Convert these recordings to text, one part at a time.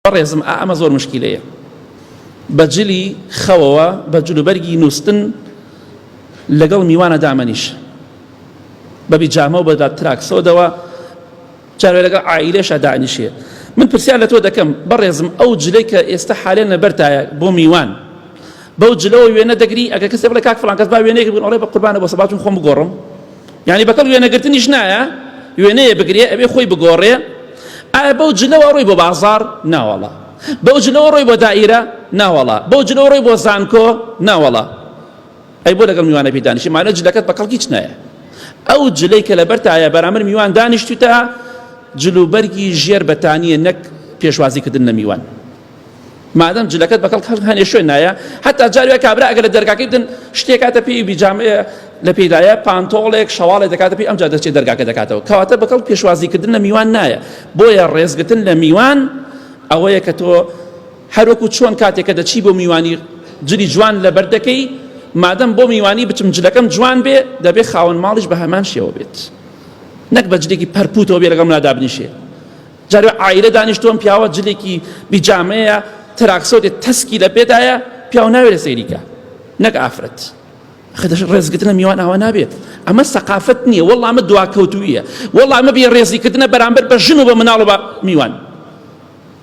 بەڕێزم ئەمە زۆر مشکیلەیە بە جلی خەوەوە بە جلوبەرگی نووستن لەگەڵ میوانە دامەنیش بە بیجامە و بە تراکسۆدەوە جارێ لەگەڵ عائیلەشە دانیشێ. من پرسیار لە تۆ دەکەم بەڕێزم ئەو جلەی کە ئێستا حالێن لەبەرتایە بۆ میوان بەو جلەوە وێنە دەگری ئەگەر کەسێ بڵێ کاک فڵان کەس با وێنەیەک بگرن ئەڵێ بە قوربانە بۆ سەباتون خۆم بگۆڕم، یعنی بەکەڵ وێنەگرتنیش نایە، وێنەیە بگرێ ئەبێ خۆی بگۆڕێ. ئایا بەو جلەوە ڕۆی بۆ بازار؟ ناوەڵا. بەو جلەوە ڕۆی بۆ دائیرە؟ ناوەڵا. بەو جلەوە ڕۆی بۆ زانکۆ؟ ناوەڵا. ئەی بۆ لەگەڵ میوانە پێی دانیشی مانە جلەکەت بەکەڵ هیچ نایە. ئەو جلەی کە لەبەرتایە بەرامبەر میوان دانیشتوتە جلوبەرگی ژێر بەتانیە نەک پێشوازیکردن لە میوان. مادەم جلەکەت بەکەڵ هەنێ شوێن نایە، حتا جاری وایە کابرا ئەگەر لە دەرگاکەی دن شتێک کاتە پێی بیجامەیە لە پێدایە پانتۆڵێک شەواڵێک دەکاتە پێی ئەمجا دەچێت دەرگاکە دەکاتەوە، کەواتە بەکەڵ پێشوازیکردن لە میوان نایە. بۆیە ڕێزگرتن لە میوان ئەوەیە کە تۆ هەروەکو چۆن کاتێک کە دەچی بۆ میوانی جلی جوان لەبەر دەکەی، مادەم بۆ میوانی بچم جلەکەم جوان بێ دەبێ خاوەن ماڵیش بە هەمان شێوە بێت، نەک بە جلێکی پەرپوتەوە بێ لەگەڵ منادا بنیشێ. جاری عائیلە دانیشتووەم پیاوە جلێکی بیجامەیە تراکسۆدێت تەسکی لە پێدایە پیاو ناوێت لە سەیریکە نەک ئافرەت. ڕێزگرتن لە میوان ئەوە نابێت، ئەمە سەقافەت نییە، وەڵڵا ئەمە دواکەوتوویە، وەڵڵا ئەمە بێ ڕێزیکردنە بەرامبەر بە ژن و بە مناڵ و بە میوان.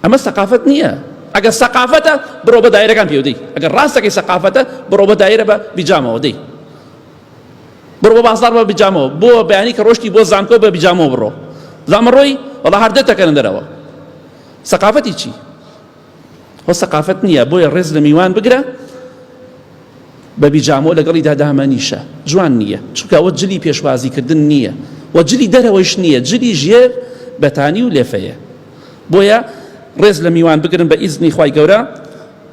ئەمە سەقافەت نییە. ئەگەر سەقافەتە بڕۆ بە دایرەکان پێ دەی، ئەگەر ڕاستەکەی سەقافەتە بڕۆ بە دایرە بە بیجامەوە دەی، بڕۆ بە بازار بە بیجامەوە، بۆ بەیانی کە ڕۆشتی بۆ زانکۆ بە بیجامەوە بڕۆ. زامەڕۆی وەڵڵا هەردەتەکەن دەرەوە. سەقافەتی چی؟ هۆ سەقافەت نییە. بۆیە ڕێز لە میوان بگرە بە بیجامەوە لەگەڵیدا دامەنیشە، جوان نییە، چونکە ئەوە جلی پێشوازیکردن نییە و جلی دەرەوەیش نییە، جلی ژێر بەتانی و لێفەیە. بۆیە ڕێز لە میوان بگرن بە ئیزنی خوای گەورە.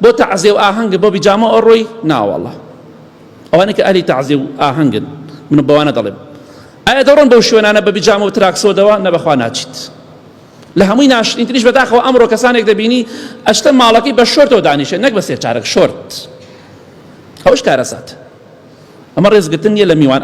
بۆ تەعزیە و ئاهەنگ بۆ بیجامە ئەڕۆی ناوەڵە. ئەوانە کە ئەهلی تەعزیە و ئاهەنگن من بەوانە دەڵێم ئایا دەڕۆن بەو شوێنانە بە بیجامە و تراکسۆدەوە؟ نەبەخوا ناچیت. لە هەمووی ناشرینتریش بەداخەوە ئەمڕۆ کەسانێک دەبینی ئەشتە ماڵەکەی بە شۆرتەوە دانیشێ نەک بە سێ چارەک شۆرت. ئەوش کارەسات. ئەمە ڕێزگرتن نییە لە میوان.